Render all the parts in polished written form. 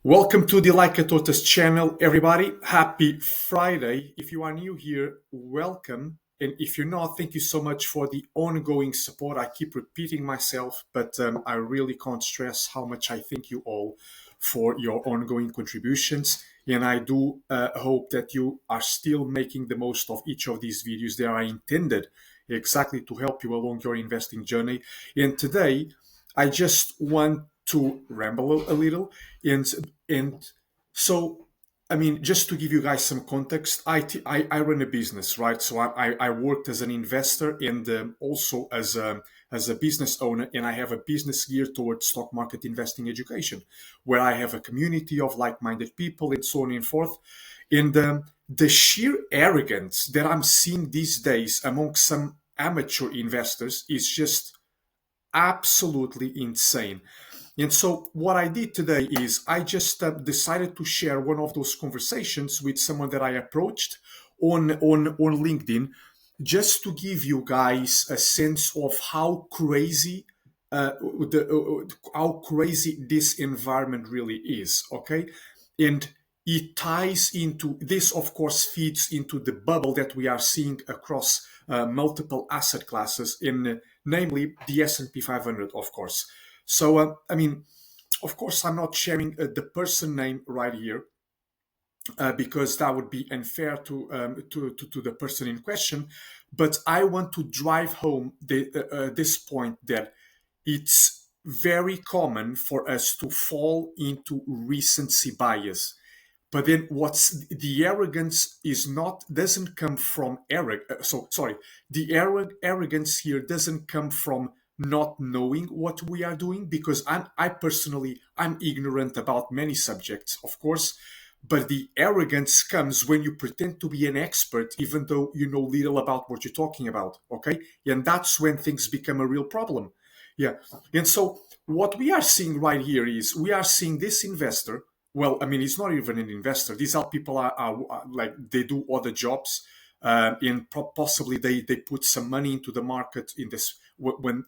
Welcome to the Like a Tortoise channel, everybody. Happy Friday. If you are new here, welcome. And if you're not, thank you so much for the ongoing support. I keep repeating myself, but I really can't stress how much I thank you all for your ongoing contributions. And I do hope that you are still making the most of each of these videos. They are intended exactly to help you along your investing journey. And today, I just want to ramble a little and so just to give you guys some context, I run a business, right? So I worked as an investor and also as a business owner, and I have a business geared towards stock market investing education, where I have a community of like-minded people and so on and forth. And the sheer arrogance that I'm seeing these days among some amateur investors is just absolutely insane. And so, what I did today is I just decided to share one of those conversations with someone that I approached on LinkedIn, just to give you guys a sense of how crazy this environment really is. Okay, and it ties into this, of course, feeds into the bubble that we are seeing across multiple asset classes, in namely the S&P 500, of course. So, of course, I'm not sharing the person name right here because that would be unfair to the person in question. But I want to drive home this point that it's very common for us to fall into recency bias. But then what's the arrogance is not doesn't come from the arrogance here doesn't come from not knowing what we are doing, because I'm ignorant about many subjects, of course. But the arrogance comes when you pretend to be an expert even though you know little about what you're talking about. Okay, and that's when things become a real problem. Yeah. And so what we are seeing right here is we are seeing this investor. Well, I mean, it's not even an investor. These are people are like they do other jobs, and possibly they put some money into the market in this when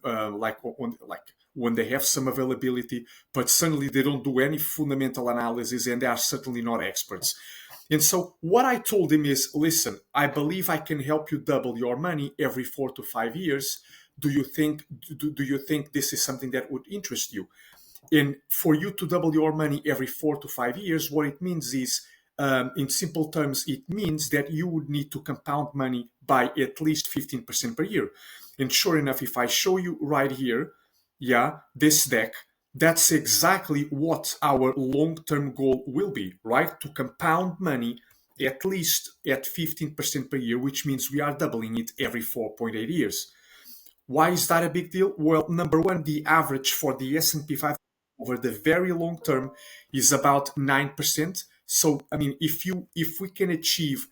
they have some availability, but suddenly they don't do any fundamental analysis, and they are certainly not experts. And so what I told him is, listen, I believe I can help you double your money every 4 to 5 years. Do you think this is something that would interest you? And for you to double your money every 4 to 5 years, what it means is, in simple terms, it means that you would need to compound money by at least 15% per year. And sure enough, if I show you right here, yeah, this deck, that's exactly what our long-term goal will be, right? To compound money at least at 15% per year, which means we are doubling it every 4.8 years. Why is that a big deal? Well, number one, the average for the S&P 500 over the very long term is about 9%. So, I mean, if we can achieve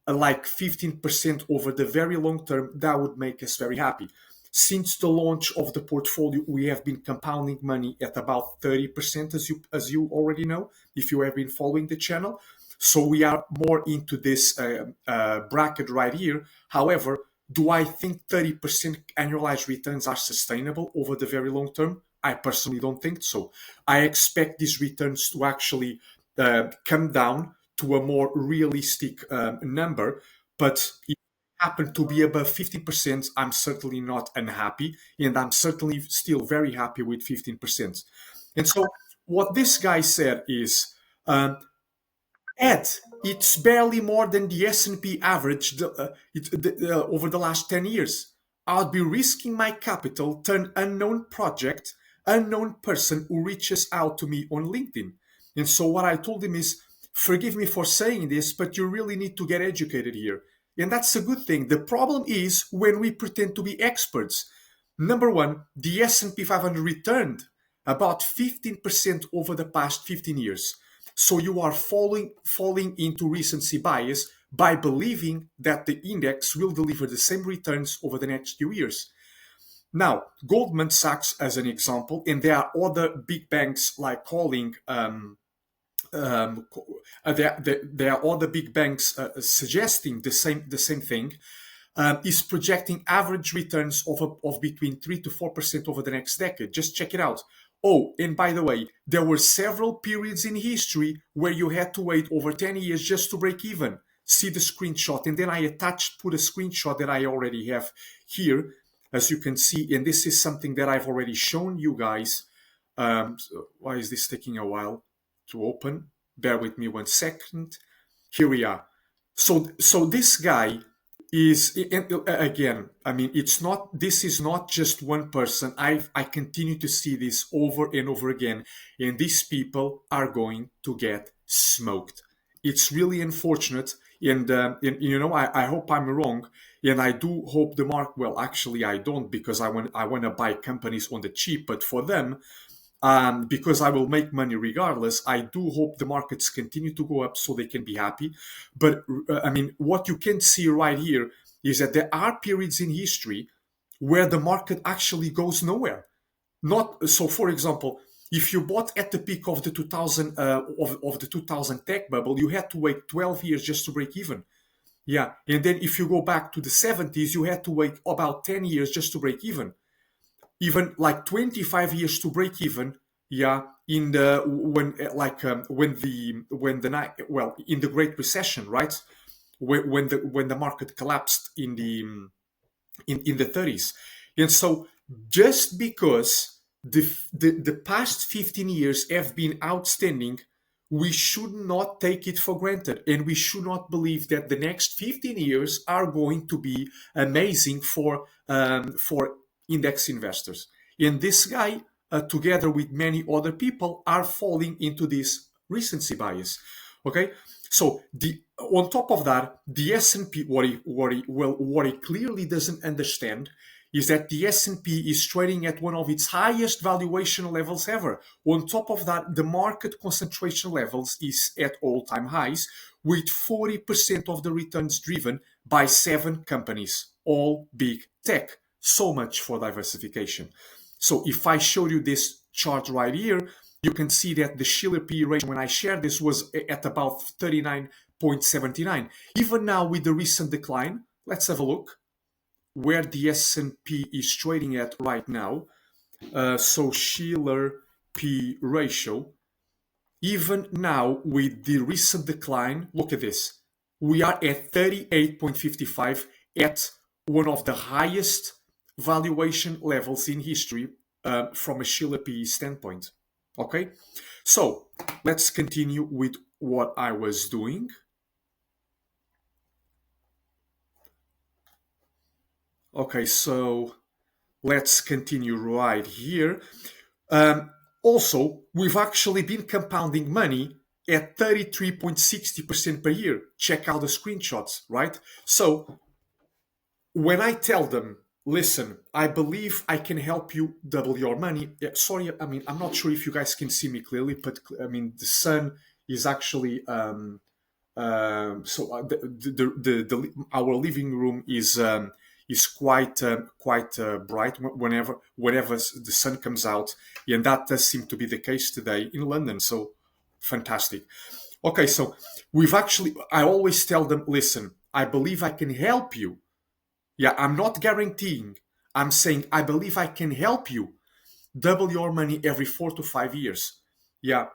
like 15% over the very long term, that would make us very happy. Since the launch of the portfolio, we have been compounding money at about 30%, as you already know, if you have been following the channel. So we are more into this bracket right here. However, do I think 30% annualized returns are sustainable over the very long term? I personally don't think so. I expect these returns to actually come down to a more realistic number. But if it happen to be above 50%, I'm certainly not unhappy. And I'm certainly still very happy with 15%. And so what this guy said is, Ed, it's barely more than the S&P average over the last 10 years. I'll be risking my capital to an unknown project, unknown person who reaches out to me on LinkedIn. And so what I told him is, forgive me for saying this, but you really need to get educated here. And that's a good thing. The problem is when we pretend to be experts. Number one, the S&P 500 returned about 15% over the past 15 years. So you are falling into recency bias by believing that the index will deliver the same returns over the next few years. Now, Goldman Sachs, as an example, and there are other big banks like there are other big banks suggesting the same thing. Is projecting average returns of between 3 to 4% over the next decade. Just check it out. Oh, and by the way, there were several periods in history where you had to wait over 10 years just to break even. See the screenshot, and then I put a screenshot that I already have here, as you can see, and this is something that I've already shown you guys. Why is this taking a while to open? Bear with me 1 second. Here we are. So this guy is, and again, I mean, this is not just one person. I continue to see this over and over again, and these people are going to get smoked. It's really unfortunate, and I hope I'm wrong, and I do hope the mark. Well, actually, I don't, because I want to buy companies on the cheap, but for them, because I will make money regardless. I do hope the markets continue to go up so they can be happy. But I mean, what you can see right here is that there are periods in history where the market actually goes nowhere. Not so. For example, if you bought at the peak of the 2000 of the 2000 tech bubble, you had to wait 12 years just to break even. Yeah, and then if you go back to the 70s, you had to wait about 10 years just to break even, even like 25 years to break even. Yeah, in the when the night, well, in the Great Recession, right, when the market collapsed in the 30s. And so just because the past 15 years have been outstanding, we should not take it for granted, and we should not believe that the next 15 years are going to be amazing for index investors. And this guy, together with many other people, are falling into this recency bias. Okay, so on top of that, the S&P, what he clearly doesn't understand is that the S&P is trading at one of its highest valuation levels ever. On top of that, the market concentration levels is at all-time highs, with 40% of the returns driven by 7 companies, all big tech. So much for diversification. So if I show you this chart right here, you can see that the Schiller P ratio, when I shared this, was at about 39.79. Even now with the recent decline, let's have a look where the S&P is trading at right now. So Schiller P ratio, even now with the recent decline, look at this. We are at 38.55 at one of the highest valuation levels in history from a Schiller P standpoint. Okay, so let's continue with what I was doing. Okay, so let's continue right here. Also, we've actually been compounding money at 33.60% per year. Check out the screenshots, right? So when I tell them, listen, I believe I can help you double your money. Yeah, sorry, I mean, I'm not sure if you guys can see me clearly, but I mean, the sun is actually our living room is quite bright whenever the sun comes out, and that does seem to be the case today in London. So fantastic. Okay, so I always tell them, listen, I believe I can help you. Yeah, I'm not guaranteeing. I'm saying I believe I can help you double your money every 4 to 5 years. Yeah,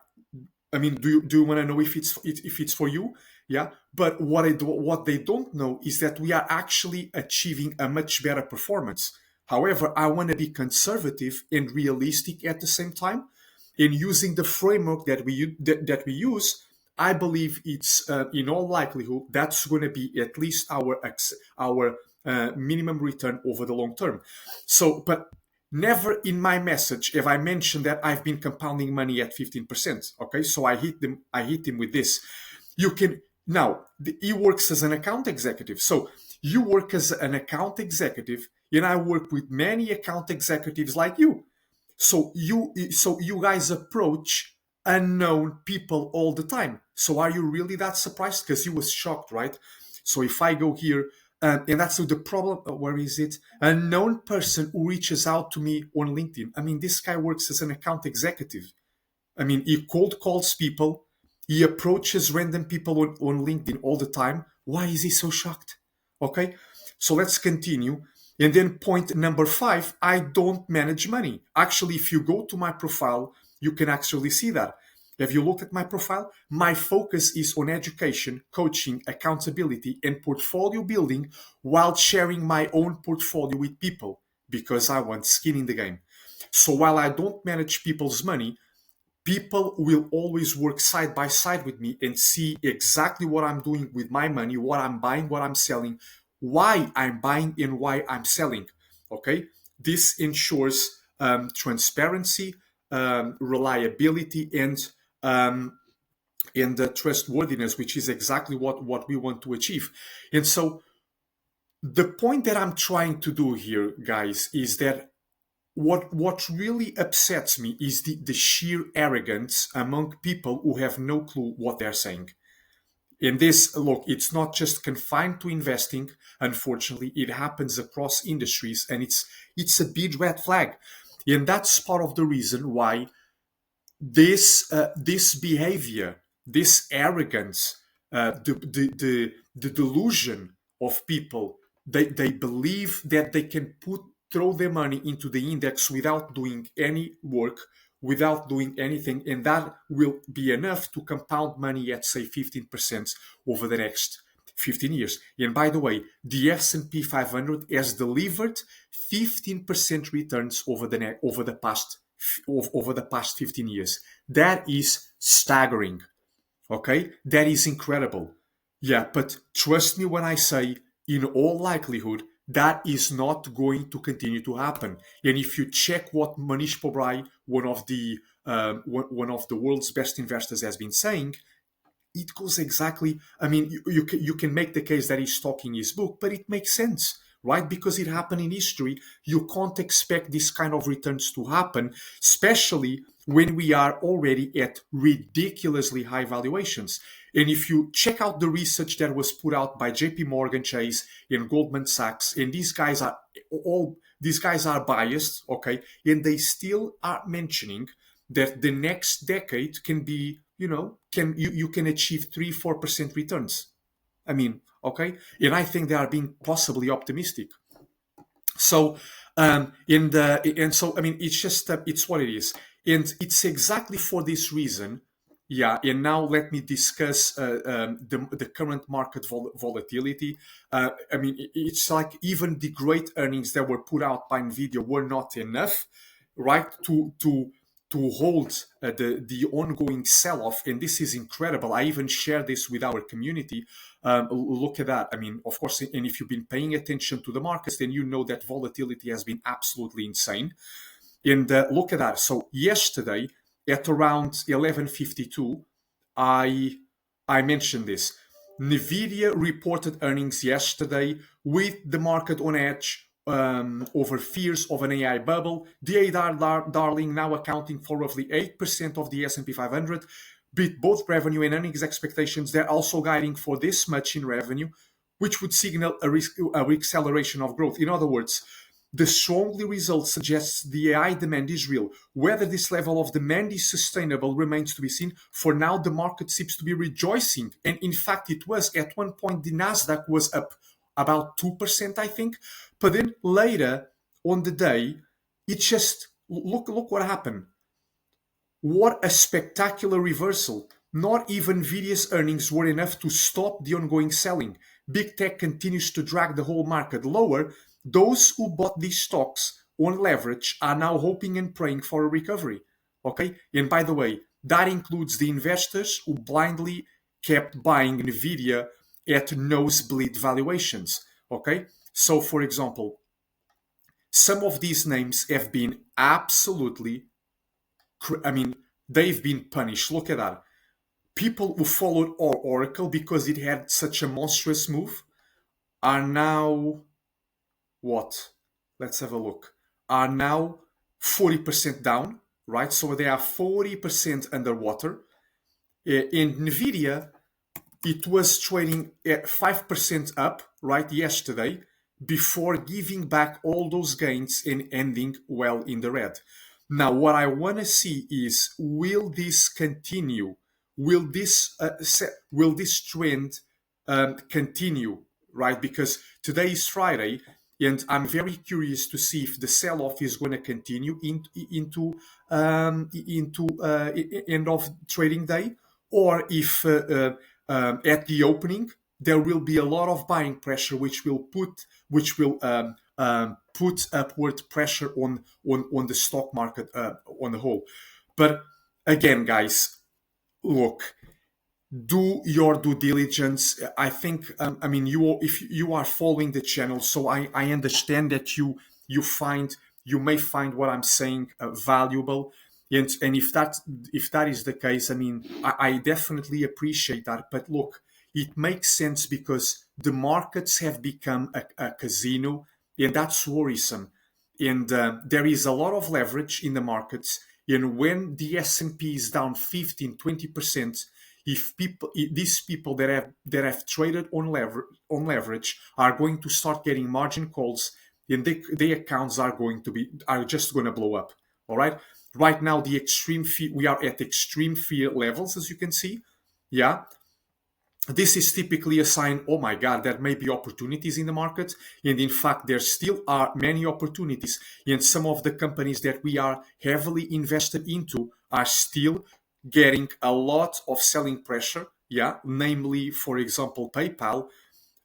I mean, do you want to know if it's for you? Yeah, but what they don't know is that we are actually achieving a much better performance. However, I want to be conservative and realistic at the same time. In using the framework that we use, I believe it's in all likelihood that's going to be at least our minimum return over the long term. So, but never in my message have I mentioned that I've been compounding money at 15%. Okay, so I hit him with this. You can now he works as an account executive. So you work as an account executive, and I work with many account executives like you. So you guys approach unknown people all the time. So are you really that surprised? Because you was shocked, right? So if I go here, and that's the problem. Where is it? A known person who reaches out to me on LinkedIn. I mean, this guy works as an account executive. I mean, he cold calls people. He approaches random people on LinkedIn all the time. Why is he so shocked? Okay, so let's continue. And then point number 5, I don't manage money. Actually, if you go to my profile, you can actually see that. If you look at my profile, my focus is on education, coaching, accountability, and portfolio building while sharing my own portfolio with people because I want skin in the game. So while I don't manage people's money, people will always work side by side with me and see exactly what I'm doing with my money, what I'm buying, what I'm selling, why I'm buying, and why I'm selling. Okay, this ensures transparency, reliability, um, and trustworthiness, which is exactly what we want to achieve. And so, the point that I'm trying to do here, guys, is that what really upsets me is the sheer arrogance among people who have no clue what they're saying. In this, look, it's not just confined to investing. Unfortunately, it happens across industries, and it's a big red flag. And that's part of the reason why this behavior, this arrogance, the delusion of people, they believe that they can throw their money into the index without doing any work, without doing anything, and that will be enough to compound money at say 15% over the next 15 years. And by the way, the S&P 500 has delivered 15% returns over the past 15 years. That is staggering. Okay? That is incredible. Yeah, but trust me when I say, in all likelihood, that is not going to continue to happen. And if you check what Manish Pobrai, one of the world's best investors, has been saying, it goes exactly. I mean, you can make the case that he's talking his book, but it makes sense, right? Because it happened in history. You can't expect this kind of returns to happen, especially when we are already at ridiculously high valuations. And if you check out the research that was put out by JP Morgan Chase and Goldman Sachs, and these guys are biased, okay, and they still are mentioning that the next decade can be, you can achieve 3-4% returns. I mean, okay, and I think they are being possibly optimistic. So, I mean, it's just it's what it is, and it's exactly for this reason. Yeah, and now let me discuss the current market volatility. I mean, it's like even the great earnings that were put out by Nvidia were not enough, right? To hold the ongoing sell-off, and this is incredible. I even share this with our community. Look at that. I mean, of course, and if you've been paying attention to the markets, then you know that volatility has been absolutely insane. And look at that. So yesterday at around 11:52, I I mentioned this. Nvidia reported earnings yesterday with the market on edge over fears of an AI bubble. The AI darling now accounting for roughly 8% of the S&P 500, beat both revenue and earnings expectations. They're also guiding for this much in revenue, which would signal a reacceleration of growth. In other words, the strongly result suggests the AI demand is real. Whether this level of demand is sustainable remains to be seen. For now, the market seems to be rejoicing. And in fact, it was at one point, the Nasdaq was up about 2%, I think. But then later on the day, it just, look what happened. What a spectacular reversal. Not even Nvidia's earnings were enough to stop the ongoing selling. Big tech continues to drag the whole market lower. Those who bought these stocks on leverage are now hoping and praying for a recovery. Okay? And by the way, that includes the investors who blindly kept buying Nvidia at nosebleed valuations. Okay? So, for example, some of these names have been absolutely, I mean, they've been punished. Look at that. People who followed Oracle because it had such a monstrous move are now what? Let's have a look. Are now 40% down, right? So they are 40% underwater. In Nvidia, it was trading at 5% up, right, yesterday, before giving back all those gains and ending well in the red. Now, what I want to see is, will this continue? Will this trend continue? Right, because today is Friday, and I'm very curious to see if the sell-off is going to continue into end of trading day, or if at the opening there will be a lot of buying pressure, which will put upward pressure on the stock market on the whole. But again, guys, look, do your due diligence. I think, I mean, if you are following the channel, so I understand that you may find what I'm saying valuable, and if that is the case, I mean, I definitely appreciate that. But look, it makes sense because the markets have become a casino, and that's worrisome. And there is a lot of leverage in the markets. And when the S&P is down 15-20%, if these people that have traded on leverage are going to start getting margin calls, and their accounts are just going to blow up. All right. Right now, we are at extreme fear levels, as you can see. Yeah, this is typically a sign, oh my God, there may be opportunities in the market. And in fact, there still are many opportunities. And some of the companies that we are heavily invested into are still getting a lot of selling pressure. Yeah, namely, for example, PayPal,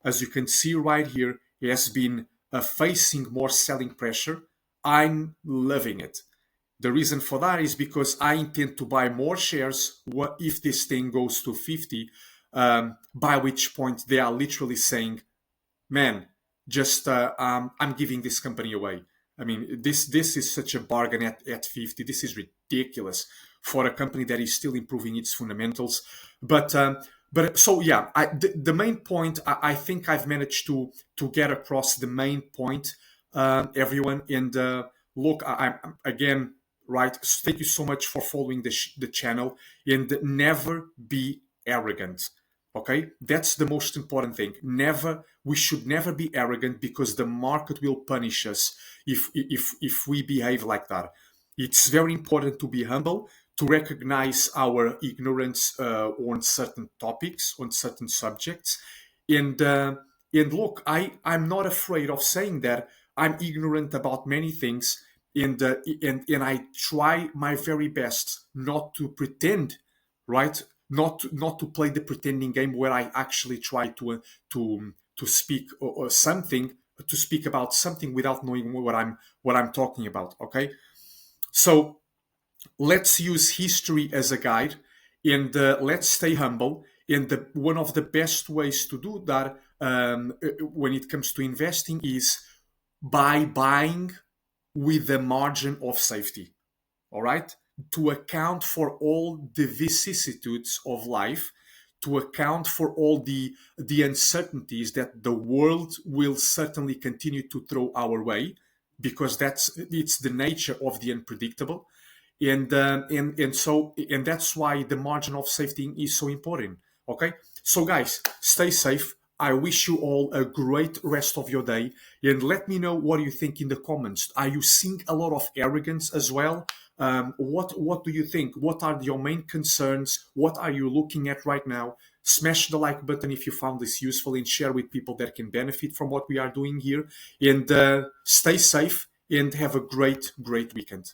as you can see right here, has been facing more selling pressure. I'm loving it. The reason for that is because I intend to buy more shares if this thing goes to 50, by which point they are literally saying, man, just I'm giving this company away. I mean, this is such a bargain at 50. This is ridiculous for a company that is still improving its fundamentals. But so yeah, the main point, I think I've managed to get across the main point, everyone. And look, I'm again, right. Thank you so much for following the channel, and never be arrogant. Okay, that's the most important thing. We should never be arrogant, because the market will punish us if we behave like that. It's very important to be humble, to recognize our ignorance on certain topics, on certain subjects, and look, I'm not afraid of saying that I'm ignorant about many things, and I try my very best not to pretend, right? Not to play the pretending game where I actually try to speak or something, to speak about something without knowing what I'm talking about. Okay, so let's use history as a guide, and let's stay humble. And one of the best ways to do that, when it comes to investing, is by buying with a margin of safety. All right, to account for all the vicissitudes of life, to account for all the uncertainties that the world will certainly continue to throw our way, because it's the nature of the unpredictable. And that's why the margin of safety is so important. Okay, so guys, stay safe. I wish you all a great rest of your day, and let me know what you think in the comments. Are you seeing a lot of arrogance as well? What do you think? What are your main concerns? What are you looking at right now? Smash the like button if you found this useful, and share with people that can benefit from what we are doing here. And stay safe, and have a great weekend.